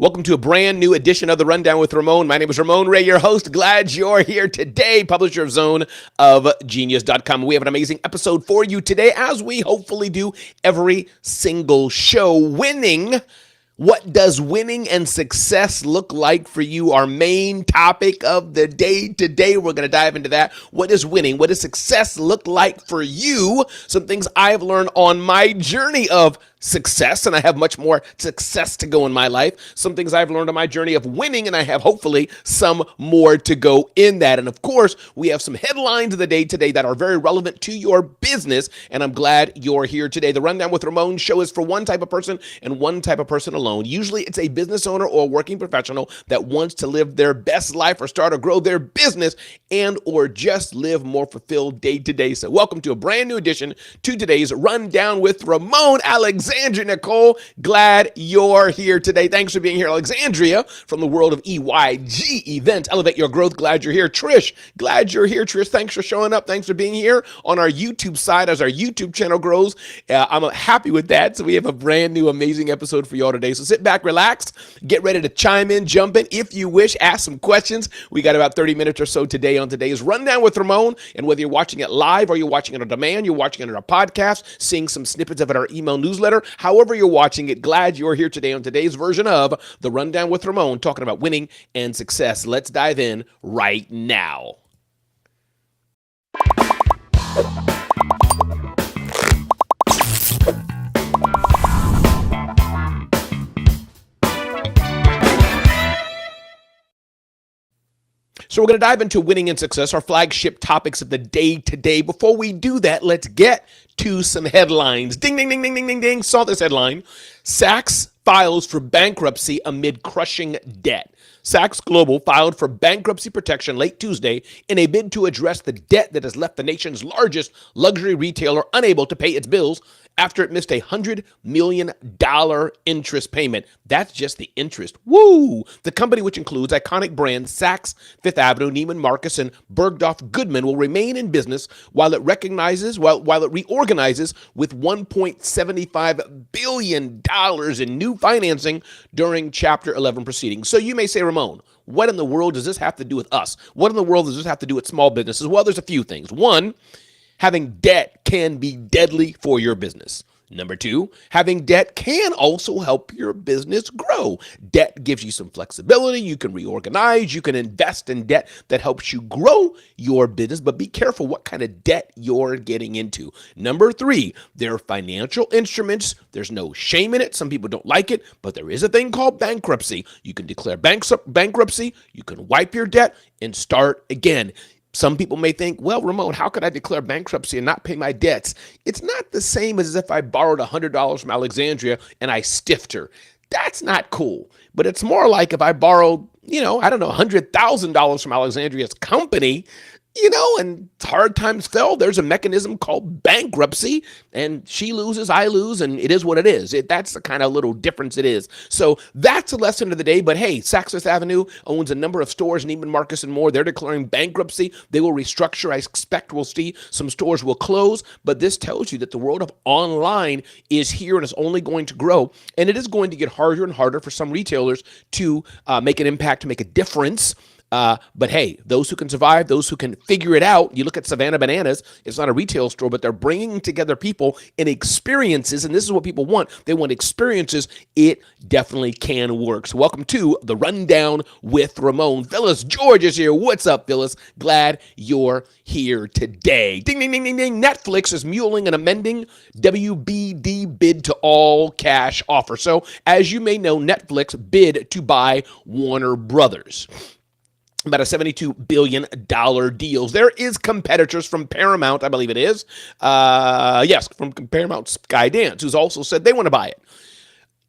Welcome to a brand new edition of The Rundown with Ramon. My name is Ramon Ray, your host. Glad you're here today, publisher of Zone of Genius.com. We have an amazing episode for you today, as we hopefully do every single show. Winning. What does winning and success look like for you? Our main topic of the day today. We're going to dive into that. What is winning? What does success look like for you? Some things I've learned on my journey of success, and I have much more success to go in my life. Some things I've learned on my journey of winning, and I have hopefully some more to go in that. And of course, we have some headlines of the day today that are very relevant to your business, and I'm glad you're here today. The Rundown with Ramon show is for one type of person and one type of person alone. Usually it's a business owner or a working professional that wants to live their best life or start or grow their business and or just live more fulfilled day to day. So welcome to a brand new addition to today's Rundown with Ramon. Alexandria Nicole, glad you're here today. Thanks for being here. Alexandria from the world of EYG Events. Elevate Your Growth. Glad you're here. Trish, glad you're here. Trish, thanks for showing up. Thanks for being here on our YouTube side as our YouTube channel grows. I'm happy with that. So we have a brand new amazing episode for y'all today. So sit back, relax, get ready to chime in, jump in. If you wish, ask some questions. We got about 30 minutes or so today on today's Rundown with Ramon. And whether you're watching it live or you're watching it on demand, you're watching it on our podcast, seeing some snippets of it, our email newsletter, however you're watching it, glad you're here today on today's version of The Rundown with Ramon, talking about winning and success. Let's dive in right now. So we're going to dive into winning and success, our flagship topics of the day today. Before we do that, let's get to some headlines. Ding, ding, ding, ding, ding, ding, ding. Saw this headline. Saks files for bankruptcy amid crushing debt. Saks Global filed for bankruptcy protection late Tuesday in a bid to address the debt that has left the nation's largest luxury retailer unable to pay its bills after it missed a $100 million interest payment. That's just the interest. Woo! The company, which includes iconic brands Saks, Fifth Avenue, Neiman Marcus, and Bergdorf Goodman, will remain in business while it reorganizes with $1.75 billion in new financing during Chapter 11 proceedings. So you may say, Ramon, what in the world does this have to do with us? What in the world does this have to do with small businesses? Well, there's a few things. One, having debt can be deadly for your business. Number two, having debt can also help your business grow. Debt gives you some flexibility. You can reorganize. You can invest in debt that helps you grow your business, but be careful what kind of debt you're getting into. Number three, there are financial instruments. There's no shame in it. Some people don't like it, but there is a thing called bankruptcy. You can declare bankruptcy. You can wipe your debt and start again. Some people may think, well, Ramon, how could I declare bankruptcy and not pay my debts? It's not the same as if I borrowed $100 from Alexandria and I stiffed her. That's not cool. But it's more like if I borrowed, $100,000 from Alexandria's company, and hard times fell, there's a mechanism called bankruptcy, and she loses, I lose, and it is what it is. That's the kind of little difference it is. So that's a lesson of the day, but hey, Saks Fifth Avenue owns a number of stores, Neiman Marcus and more. They're declaring bankruptcy. They will restructure. I expect we'll see some stores will close, but this tells you that the world of online is here and is only going to grow, and it is going to get harder and harder for some retailers to make an impact, to make a difference. But hey, those who can survive, those who can figure it out, you look at Savannah Bananas, it's not a retail store, but they're bringing together people in experiences, and this is what people want. They want experiences. It definitely can work. So welcome to The Rundown with Ramon. Phyllis George is here. What's up, Phyllis? Glad you're here today. Ding, ding, ding, ding, ding. Netflix is mulling an amending WBD bid to all cash offer. So as you may know, Netflix bid to buy Warner Brothers. About a $72 billion deal. There is competitors from Paramount, I believe it is. Yes, from Paramount, Skydance, who's also said they want to buy it.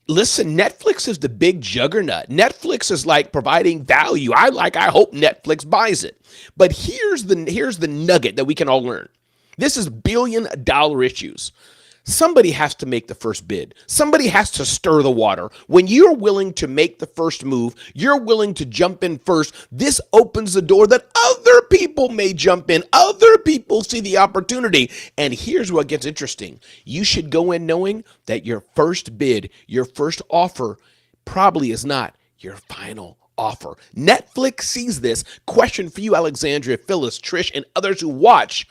Listen, Netflix is the big juggernaut. Netflix is like providing value. I hope Netflix buys it. But here's the nugget that we can all learn. This is billion-dollar issues. Somebody has to make the first bid. Somebody has to stir the water. When you're willing to make the first move, you're willing to jump in first, this opens the door that other people may jump in. Other people see the opportunity. And here's what gets interesting. You should go in knowing that your first bid, your first offer probably is not your final offer. Netflix sees this. Question for you, Alexandria, Phyllis, Trish, and others who watch.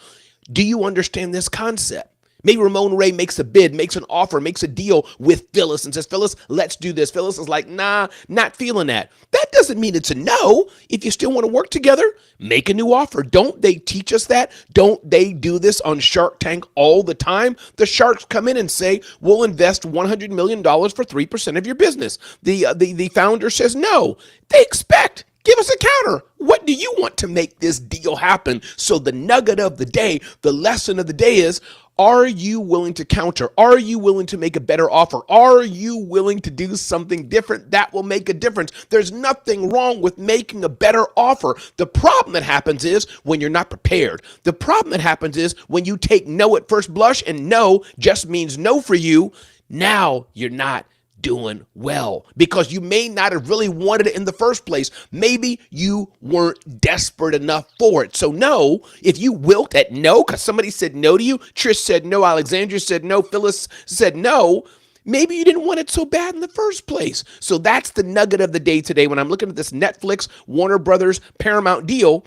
Do you understand this concept? Maybe Ramon Ray makes a bid, makes an offer, makes a deal with Phyllis and says, Phyllis, let's do this. Phyllis is like, nah, not feeling that. That doesn't mean it's a no. If you still want to work together, make a new offer. Don't they teach us that? Don't they do this on Shark Tank all the time? The sharks come in and say, we'll invest $100 million for 3% of your business. The founder says no. They expect. Give us a counter. What do you want to make this deal happen? So the nugget of the day, the lesson of the day is, are you willing to counter? Are you willing to make a better offer? Are you willing to do something different that will make a difference? There's nothing wrong with making a better offer. The problem that happens is when you're not prepared. The problem that happens is when you take no at first blush, and no just means no for you. Now you're not doing well because you may not have really wanted it in the first place. Maybe you weren't desperate enough for it. So no, if you wilt at no because somebody said no to you, Trish said no, Alexandria said no, Phyllis said no, maybe you didn't want it so bad in the first place. So that's the nugget of the day today. When I'm looking at this Netflix, Warner Brothers, Paramount deal,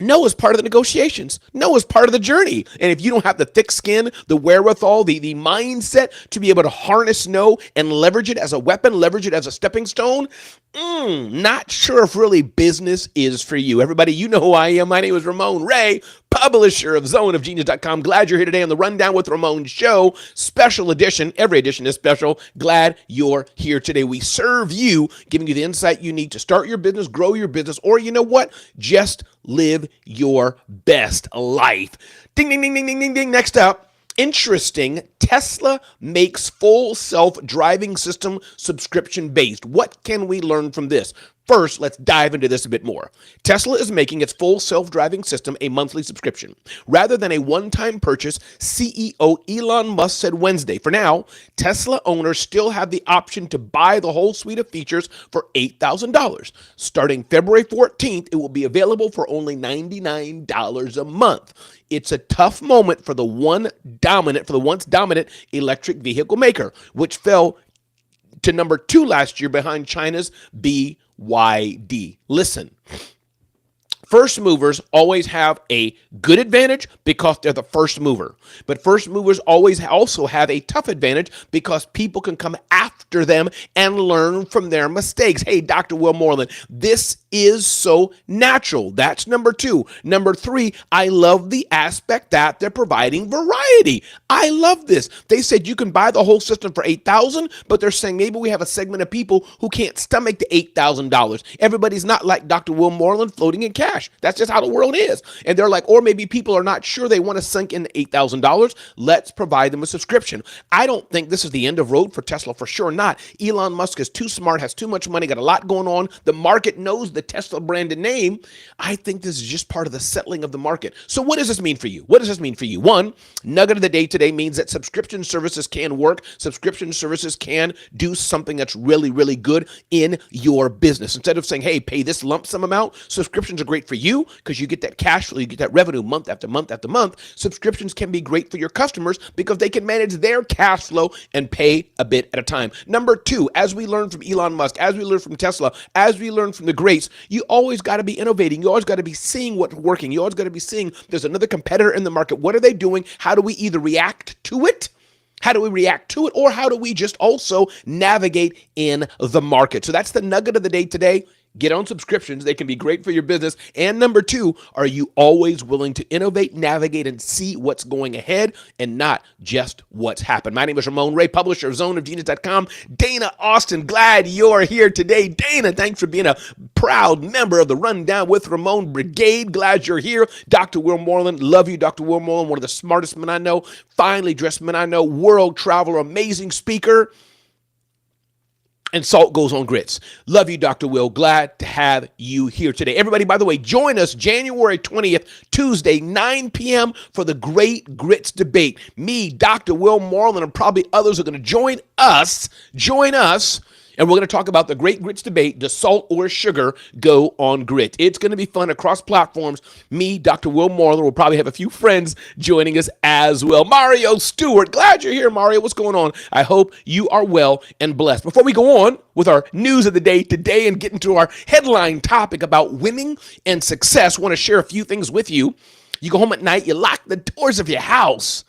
no is part of the negotiations. No is part of the journey. And if you don't have the thick skin, the wherewithal, the mindset to be able to harness no and leverage it as a weapon, leverage it as a stepping stone, not sure if really business is for you. Everybody, you know who I am. My name is Ramon Ray, publisher of zoneofgenius.com. Glad you're here today on the Rundown with Ramon Show, special edition. Every edition is special. Glad you're here today. We serve you, giving you the insight you need to start your business, grow your business, or you know what? Just live your best life. Ding, ding, ding, ding, ding, ding, ding. Next up, interesting. Tesla makes full self-driving system subscription-based. What can we learn from this? First, let's dive into this a bit more. Tesla is making its full self-driving system a monthly subscription. Rather than a one-time purchase, CEO Elon Musk said Wednesday. For now, Tesla owners still have the option to buy the whole suite of features for $8,000. Starting February 14th, it will be available for only $99 a month. It's a tough moment for the once dominant electric vehicle maker, which fell to number 2 last year behind China's BYD. Listen, first movers always have a good advantage because they're the first mover. But first movers always also have a tough advantage because people can come after them and learn from their mistakes. Hey, Dr. Will Moreland, this is so natural. That's number 2. Number 3, I love the aspect that they're providing variety. I love this. They said you can buy the whole system for $8,000, but they're saying maybe we have a segment of people who can't stomach the $8,000. Everybody's not like Dr. Will Moreland floating in cash. That's just how the world is. And they're like, or maybe people are not sure they want to sink in $8,000. Let's provide them a subscription. I don't think this is the end of road for Tesla, for sure not. Elon Musk is too smart, has too much money, got a lot going on. The market knows the Tesla branded name. I think this is just part of the settling of the market. So what does this mean for you? What does this mean for you? One, nugget of the day today means that subscription services can work. Subscription services can do something that's really, really good in your business. Instead of saying, hey, pay this lump sum amount, subscriptions are great for you because you get that cash flow, you get that revenue month after month after month. Subscriptions can be great for your customers because they can manage their cash flow and pay a bit at a time. Number 2, as we learn from Elon Musk, as we learn from Tesla, as we learn from the greats, you always got to be innovating. You always got to be seeing what's working. You always got to be seeing there's another competitor in the market. What are they doing? How do we either react to it? Or how do we just also navigate in the market? So that's the nugget of the day today. Get on subscriptions. They can be great for your business. And number 2, are you always willing to innovate, navigate, and see what's going ahead and not just what's happened? My name is Ramon Ray, publisher of zoneofgenius.com. Dana Austin, glad you're here today. Dana, thanks for being a proud member of the Rundown with Ramon Brigade. Glad you're here. Dr. Will Moreland, love you, Dr. Will Moreland, one of the smartest men I know, finely dressed men I know, world traveler, amazing speaker. And salt goes on grits. Love you, Dr. Will. Glad to have you here today. Everybody, by the way, join us January 20th, Tuesday, 9 p.m. for the Great Grits Debate. Me, Dr. Will Moreland, and probably others are going to join us And we're going to talk about the great grits debate. Does salt or sugar go on grit? It's going to be fun across platforms. Me, Dr. Will Marler, will probably have a few friends joining us as well. Mario Stewart, glad you're here, Mario. What's going on? I hope you are well and blessed. Before we go on with our news of the day today and get into our headline topic about winning and success, I want to share a few things with you. You go home at night, you lock the doors of your house.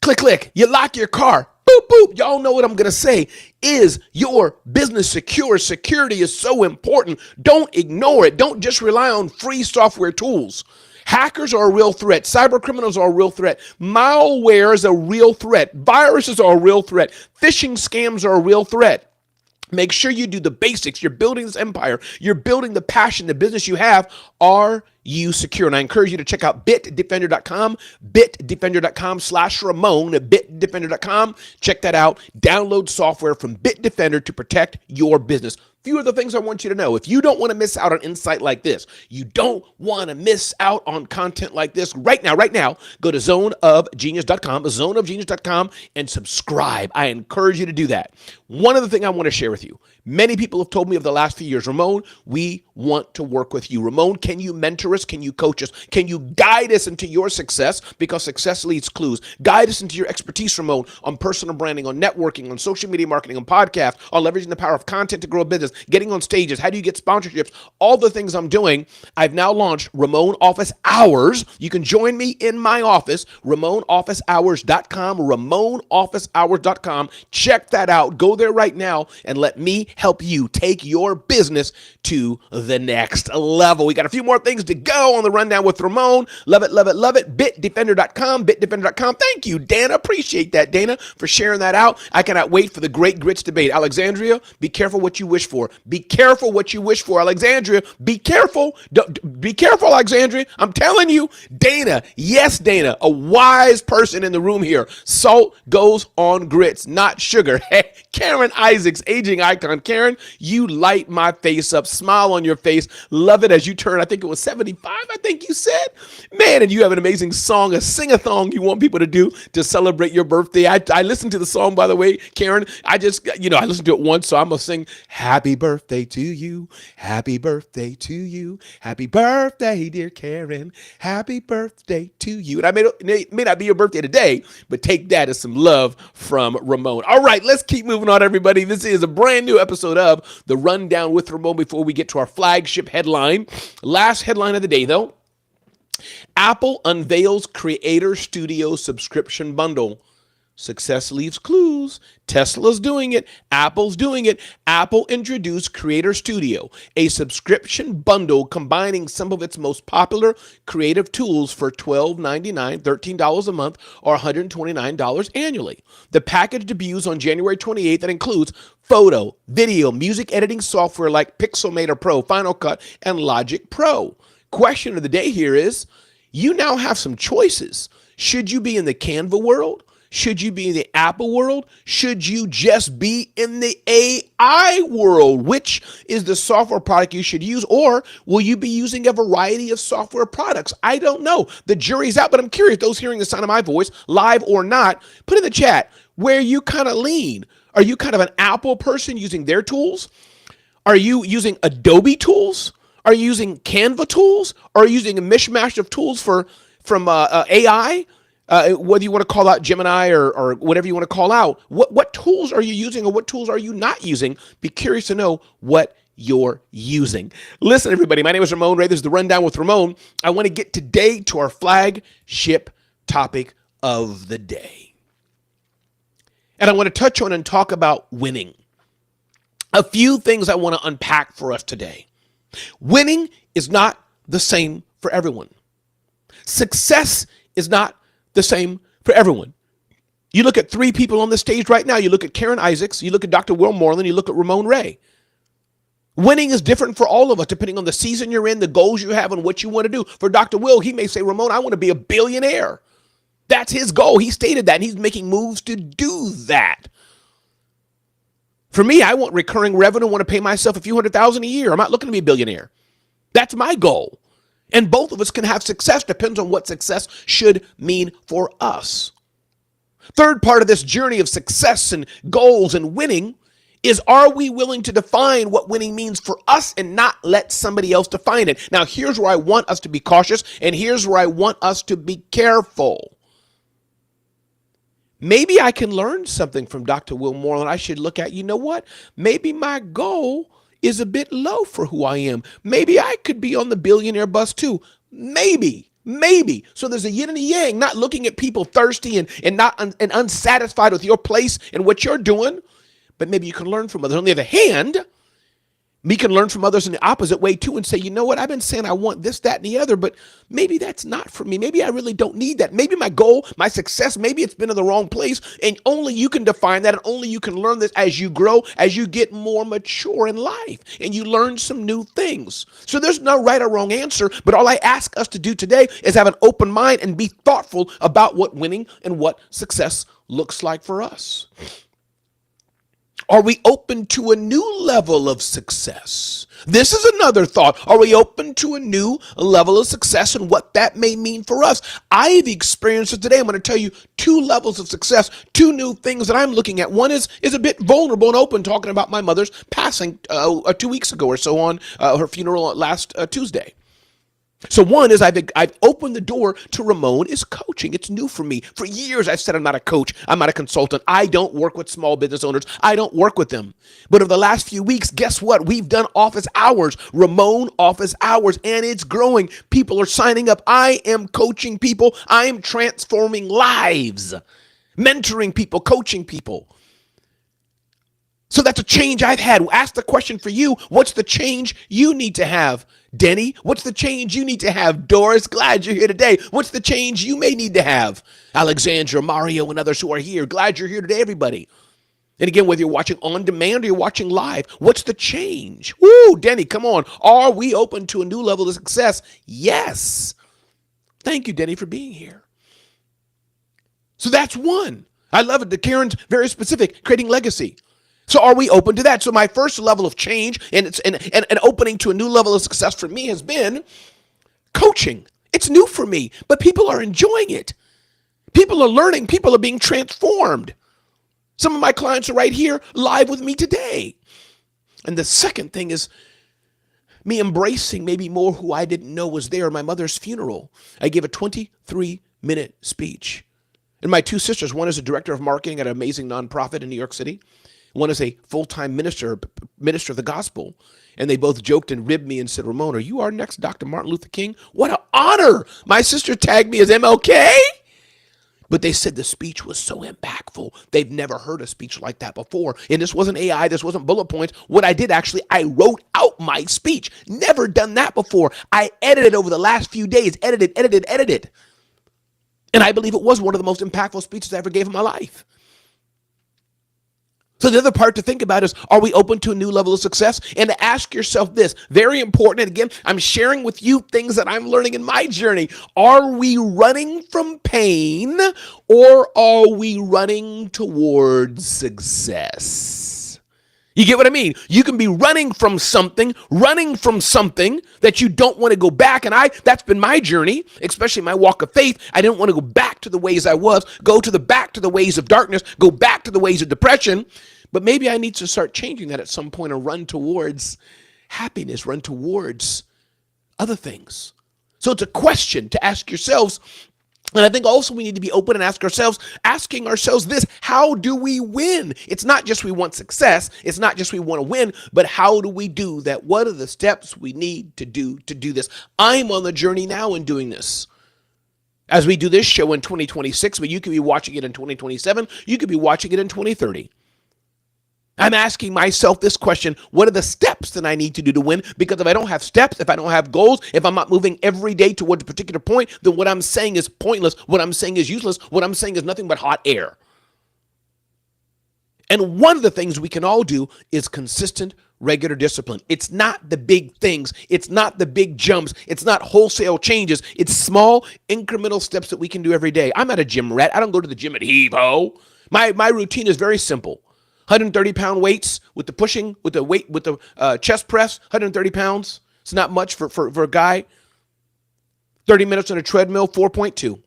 Click, click. You lock your car. Boop, boop. Y'all know what I'm going to say. Is your business secure? Security is so important. Don't ignore it. Don't just rely on free software tools. Hackers are a real threat. Cyber criminals are a real threat. Malware is a real threat. Viruses are a real threat. Phishing scams are a real threat. Make sure you do the basics. You're building this empire. You're building the passion, the business you have. Are you secure? And I encourage you to check out bitdefender.com, bitdefender.com/Ramon, bitdefender.com. Check that out. Download software from Bitdefender to protect your business. Few of the things I want you to know. If you don't want to miss out on insight like this, you don't want to miss out on content like this right now, go to zoneofgenius.com, zoneofgenius.com, and subscribe. I encourage you to do that. One other thing I want to share with you. Many people have told me over the last few years, Ramon, we want to work with you. Ramon, can you mentor us? Can you coach us? Can you guide us into your success? Because success leaves clues. Guide us into your expertise, Ramon, on personal branding, on networking, on social media marketing, on podcasts, on leveraging the power of content to grow a business, getting on stages. How do you get sponsorships? All the things I'm doing. I've now launched Ramon Office Hours. You can join me in my office, RamonOfficeHours.com, RamonOfficeHours.com. Check that out. Go there right now and let me help you take your business to the next level. We got a few more things to go on the rundown with Ramon. Love it, love it, love it. Bitdefender.com, bitdefender.com. Thank you, Dana. Appreciate that, Dana, for sharing that out. I cannot wait for the great grits debate. Alexandria, be careful what you wish for. Be careful what you wish for. Alexandria, be careful. Be careful, Alexandria. I'm telling you, Dana, yes, Dana, a wise person in the room here. Salt goes on grits, not sugar. Hey, Karen Isaacs, aging icon. Karen, you light my face up. Smile on your face. Love it as you turn, I think it was 75, I think you said. Man, and you have an amazing song, a sing-a-thong you want people to do to celebrate your birthday. I listened to the song, by the way, Karen. I listened to it once, so I'm going to sing happy birthday to you. Happy birthday to you. Happy birthday, dear Karen. Happy birthday to you. And it may not be your birthday today, but take that as some love from Ramon. All right, let's keep moving on, everybody. This is a brand new episode of The Rundown with Ramon before we get to our flagship headline. Last headline of the day, though. Apple unveils Creator Studio subscription bundle. Success leaves clues. Tesla's doing it. Apple's doing it. Apple introduced Creator Studio, a subscription bundle combining some of its most popular creative tools for $12.99, $13 a month, or $129 annually. The package debuts on January 28th and includes photo, video, music editing software like Pixelmator Pro, Final Cut, and Logic Pro. Question of the day here is, you now have some choices. Should you be in the Canva world? Should you be in the Apple world? Should you just be in the AI world? Which is the software product you should use? Or will you be using a variety of software products? I don't know. The jury's out, but I'm curious. Those hearing the sound of my voice, live or not, put in the chat where you kind of lean. Are you kind of an Apple person using their tools? Are you using Adobe tools? Are you using Canva tools? Or are you using a mishmash of tools from AI? Whether you want to call out Gemini or whatever you want to call out, what tools are you using or what tools are you not using? Be curious to know what you're using. Listen, everybody, my name is Ramon Ray. This is The Rundown with Ramon. I want to get today to our flagship topic of the day. And I want to touch on and talk about winning. A few things I want to unpack for us today. Winning is not the same for everyone. Success is not the same for everyone. You look at three people on the stage right now. You look at Karen Isaacs, you look at Dr. Will Moreland, you look at Ramon Ray. Winning is different for all of us, depending on the season you're in, the goals you have, and what you want to do. For Dr. Will, he may say, Ramon, I want to be a billionaire. That's his goal. He stated that, and he's making moves to do that. For me, I want recurring revenue. I want to pay myself a few $100,000 a year. I'm not looking to be a billionaire. That's my goal. And both of us can have success. Depends on what success should mean for us. Third part of this journey of success and goals and winning is, are we willing to define what winning means for us and not let somebody else define it? Now, here's where I want us to be cautious, and here's where I want us to be careful. Maybe I can learn something from Dr. Will Moreland. I should look at, you know what? Maybe my goal is a bit low for who I am. Maybe I could be on the billionaire bus too. Maybe. So there's a yin and a yang, not looking at people thirsty and unsatisfied with your place and what you're doing, but maybe you can learn from others. On the other hand, we can learn from others in the opposite way too and say, you know what, I've been saying I want this, that, and the other, but maybe that's not for me. Maybe I really don't need that. Maybe my goal, my success, maybe it's been in the wrong place, and only you can define that, and only you can learn this as you grow, as you get more mature in life, and you learn some new things. So there's no right or wrong answer, but all I ask us to do today is have an open mind and be thoughtful about what winning and what success looks like for us. Are we open to a new level of success? This is another thought. Are we open to a new level of success and what that may mean for us? I've experienced it today. I'm going to tell you 2 levels of success, 2 new things that I'm looking at. One is a bit vulnerable and open, talking about my mother's passing 2 weeks ago or so on her funeral last Tuesday. So one is I've opened the door to Ramon is coaching. It's new for me. For years, I've said I'm not a coach. I'm not a consultant. I don't work with small business owners. I don't work with them. But over the last few weeks, guess what? We've done office hours, Ramon office hours, and it's growing. People are signing up. I am coaching people. I am transforming lives, mentoring people, coaching people. So that's a change I've had. Ask the question for you. What's the change you need to have? Denny, what's the change you need to have? Doris, glad you're here today. What's the change you may need to have? Alexandra, Mario, and others who are here. Glad you're here today, everybody. And again, whether you're watching on demand or you're watching live, what's the change? Woo, Denny, come on. Are we open to a new level of success? Yes. Thank you, Denny, for being here. So that's one. I love it. The Karen's very specific, creating legacy. So are we open to that? So my first level of change and opening to a new level of success for me has been coaching. It's new for me, but people are enjoying it. People are learning. People are being transformed. Some of my clients are right here live with me today. And the second thing is me embracing maybe more who I didn't know was there at my mother's funeral. I gave a 23-minute speech. And my 2 sisters, one is a director of marketing at an amazing nonprofit in New York City. One is a full-time minister of the gospel. And they both joked and ribbed me and said, Ramon, are you our next Dr. Martin Luther King? What an honor. My sister tagged me as MLK. But they said the speech was so impactful. They've never heard a speech like that before. And this wasn't AI. This wasn't bullet points. What I did actually, I wrote out my speech. Never done that before. I edited over the last few days. Edited. And I believe it was one of the most impactful speeches I ever gave in my life. So the other part to think about is, are we open to a new level of success? And to ask yourself this, very important. And again, I'm sharing with you things that I'm learning in my journey. Are we running from pain or are we running towards success? You get what I mean? You can be running from something that you don't want to go back. And that's been my journey, especially my walk of faith. I didn't want to go back to the ways I was, back to the ways of darkness, go back to the ways of depression. But maybe I need to start changing that at some point and run towards happiness, run towards other things. So it's a question to ask yourselves. And I think also we need to be open and asking ourselves this: how do we win? It's not just we want success. It's not just we want to win, but how do we do that? What are the steps we need to do this? I'm on the journey now in doing this. As we do this show in 2026, but you could be watching it in 2027. You could be watching it in 2030. I'm asking myself this question: what are the steps that I need to do to win? Because if I don't have steps, if I don't have goals, if I'm not moving every day towards a particular point, then what I'm saying is pointless. What I'm saying is useless. What I'm saying is nothing but hot air. And one of the things we can all do is consistent, regular discipline. It's not the big things. It's not the big jumps. It's not wholesale changes. It's small, incremental steps that we can do every day. I'm not a gym rat. I don't go to the gym at heave-ho. My routine is very simple. 130-pound weights with the pushing, with the chest press, 130 pounds. It's not much for a guy. 30 minutes on a treadmill, 4.2.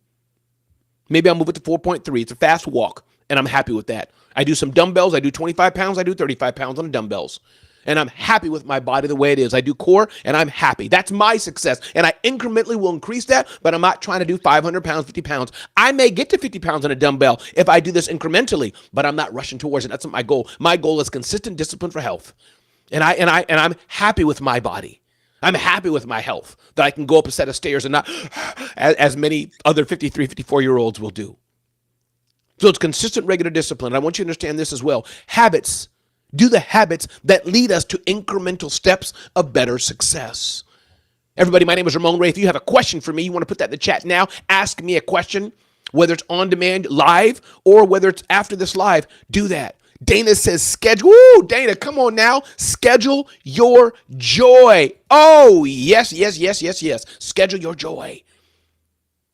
Maybe I'll move it to 4.3. It's a fast walk, and I'm happy with that. I do some dumbbells. I do 25 pounds. I do 35 pounds on the dumbbells. And I'm happy with my body the way it is. I do core and I'm happy. That's my success. And I incrementally will increase that, but I'm not trying to do 500 pounds, 50 pounds. I may get to 50 pounds on a dumbbell if I do this incrementally, but I'm not rushing towards it. That's not my goal. My goal is consistent discipline for health. And I'm happy with my body. I'm happy with my health that I can go up a set of stairs and not as many other 53, 54-year-olds will do. So it's consistent, regular discipline. I want you to understand this as well. Habits. Do the habits that lead us to incremental steps of better success. Everybody, my name is Ramon Ray. If you have a question for me, you want to put that in the chat now. Ask me a question, whether it's on demand, live, or whether it's after this live. Do that. Dana says schedule. Woo, Dana, come on now. Schedule your joy. Oh, yes, yes, yes, yes, yes. Schedule your joy.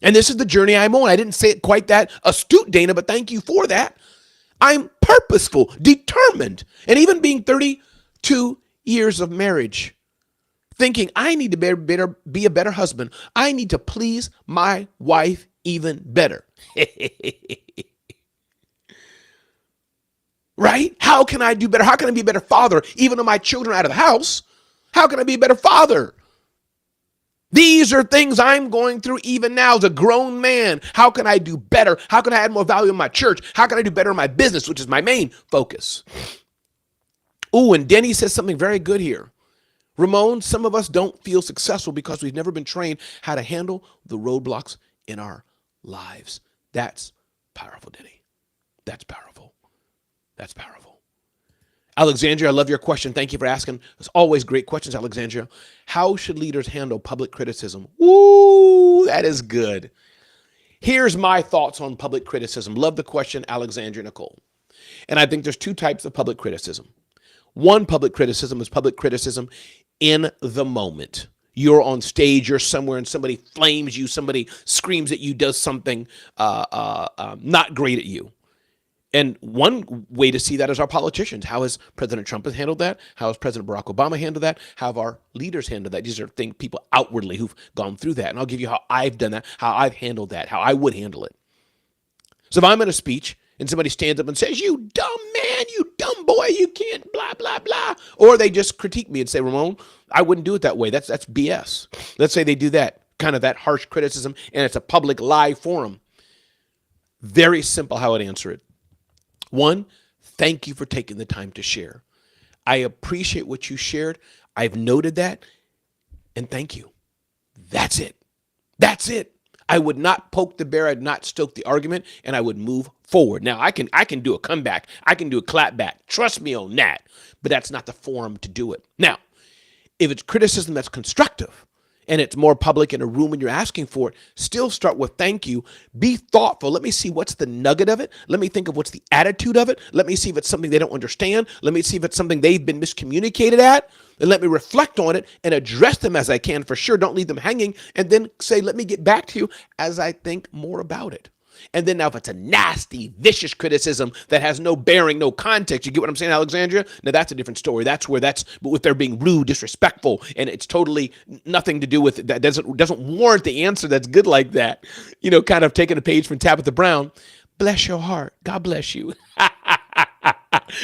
And this is the journey I'm on. I didn't say it quite that astute, Dana, but thank you for that. I'm purposeful, determined, and even being 32 years of marriage, thinking I need to be a better husband. I need to please my wife even better. Right? How can I do better? How can I be a better father, even though my children are out of the house? How can I be a better father? These are things I'm going through even now as a grown man. How can I do better? How can I add more value in my church? How can I do better in my business, which is my main focus? Ooh, and Denny says something very good here. Ramon, some of us don't feel successful because we've never been trained how to handle the roadblocks in our lives. That's powerful, Denny. That's powerful. That's powerful. Alexandria, I love your question. Thank you for asking. It's always great questions, Alexandria. How should leaders handle public criticism? Woo, that is good. Here's my thoughts on public criticism. Love the question, Alexandria Nicole. And I think there's two types of public criticism. One public criticism is public criticism in the moment. You're on stage, you're somewhere, and somebody flames you, somebody screams at you, does something not great at you. And one way to see that is our politicians. How has President Trump handled that? How has President Barack Obama handled that? How have our leaders handled that? These are people outwardly who've gone through that. And I'll give you how I've done that, how I've handled that, how I would handle it. So if I'm in a speech and somebody stands up and says, "You dumb man, you dumb boy, you can't blah, blah, blah," or they just critique me and say, "Ramon, I wouldn't do it that way. That's BS." Let's say they do that, kind of that harsh criticism, and it's a public live forum. Very simple how I'd answer it. One, thank you for taking the time to share. I appreciate what you shared. I've noted that, and thank you. That's it. That's it. I would not poke the bear. I'd not stoke the argument, and I would move forward. Now, I can do a comeback. I can do a clap back. Trust me on that, but that's not the forum to do it. Now, if it's criticism that's constructive, and it's more public in a room when you're asking for it, still start with thank you. Be thoughtful. Let me see what's the nugget of it. Let me think of what's the attitude of it. Let me see if it's something they don't understand. Let me see if it's something they've been miscommunicated at. And let me reflect on it and address them as I can for sure. Don't leave them hanging. And then say, let me get back to you as I think more about it. And then now if it's a nasty, vicious criticism that has no bearing, no context, you get what I'm saying, Alexandria? Now that's a different story. But with their being rude, disrespectful, and it's totally nothing to do with it. That doesn't warrant the answer that's good like that. You know, kind of taking a page from Tabitha Brown. Bless your heart. God bless you.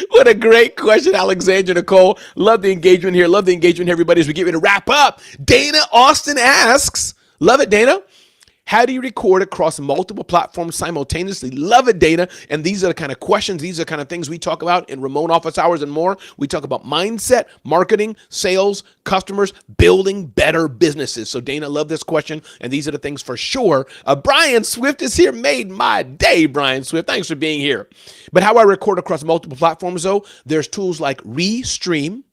What a great question, Alexandria Nicole. Love the engagement here. Love the engagement, everybody, as we get ready to wrap up. Dana Austin asks, love it, Dana. How do you record across multiple platforms simultaneously? Love it, Dana. And these are the kind of questions, these are the kind of things we talk about in Ramon Office Hours and more. We talk about mindset, marketing, sales, customers, building better businesses. So Dana, love this question. And these are the things for sure. Brian Swift is here. Made my day, Brian Swift. Thanks for being here. But how I record across multiple platforms, though, there's tools like Restream,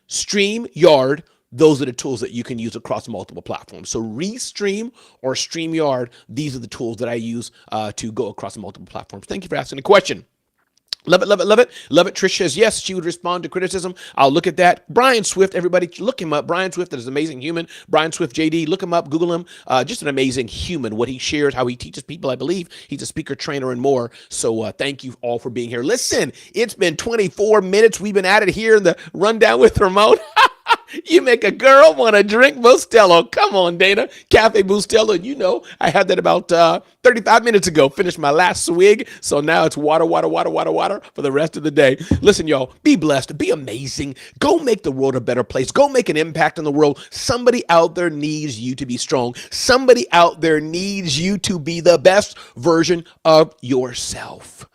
StreamYard. Those are the tools that you can use across multiple platforms. So Restream or StreamYard, these are the tools that I use to go across multiple platforms. Thank you for asking the question. Love it, love it, love it. Love it. Trish says, yes, she would respond to criticism. I'll look at that. Brian Swift, everybody, look him up. Brian Swift is an amazing human. Brian Swift, JD, look him up, Google him. Just an amazing human, what he shares, how he teaches people, I believe. He's a speaker, trainer, and more. So thank you all for being here. Listen, it's been 24 minutes. We've been at it here in the Rundown with Ramon. You make a girl want to drink Bustelo. Come on, Dana. Cafe Bustelo. You know, I had that about 35 minutes ago. Finished my last swig. So now it's water, water, water, water, water for the rest of the day. Listen, y'all, be blessed. Be amazing. Go make the world a better place. Go make an impact in the world. Somebody out there needs you to be strong. Somebody out there needs you to be the best version of yourself.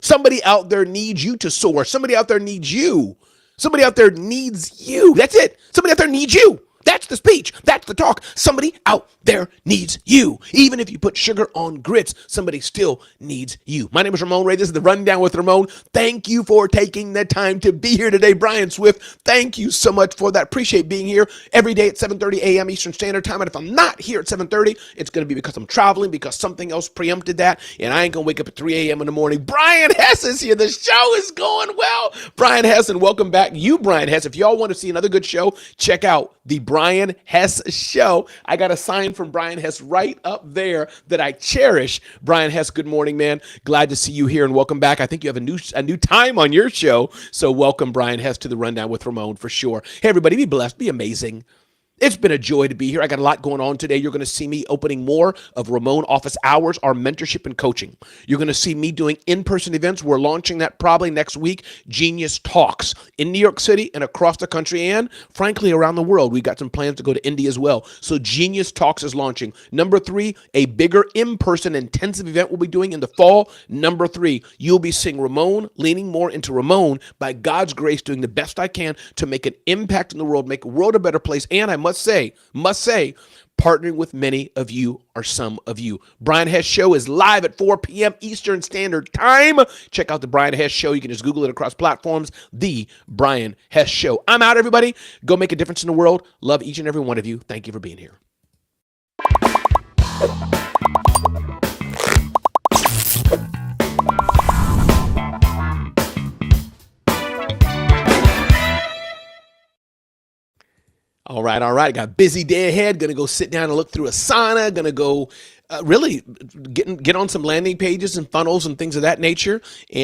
Somebody out there needs you to soar. Somebody out there needs you. Somebody out there needs you. That's it. Somebody out there needs you. That's the speech. That's the talk. Somebody out there needs you. Even if you put sugar on grits, somebody still needs you. My name is Ramon Ray. This is the Rundown with Ramon. Thank you for taking the time to be here today. Brian Swift, thank you so much for that. Appreciate being here every day at 7:30 a.m. Eastern Standard Time. And if I'm not here at 7:30, it's going to be because I'm traveling, because something else preempted that, and I ain't going to wake up at 3 a.m. in the morning. Brian Hess is here. The show is going well. Brian Hess, and welcome back. You, Brian Hess. If y'all want to see another good show, check out the Brian Hess Show. I got a sign from Brian Hess right up there that I cherish. Brian Hess, good morning, man. Glad to see you here and welcome back. I think you have a new time on your show. So welcome, Brian Hess, to the Rundown with Ramon for sure. Hey, everybody, be blessed, be amazing. It's been a joy to be here. I got a lot going on today. You're going to see me opening more of Ramon Office Hours, our mentorship and coaching. You're going to see me doing in-person events. We're launching that probably next week. Genius Talks in New York City and across the country and, frankly, around the world. We've got some plans to go to India as well. So Genius Talks is launching. Number 3, a bigger in-person intensive event we'll be doing in the fall. Number 3, you'll be seeing Ramon leaning more into Ramon, by God's grace, doing the best I can to make an impact in the world, make the world a better place. And I must say, partnering with many of you or some of you. Brian Hess Show is live at 4 p.m. Eastern Standard Time. Check out the Brian Hess Show. You can just Google it across platforms. The Brian Hess Show. I'm out, everybody. Go make a difference in the world. Love each and every one of you. Thank you for being here. All right. Got a busy day ahead. Going to go sit down and look through Asana. Going to go really get on some landing pages and funnels and things of that nature. And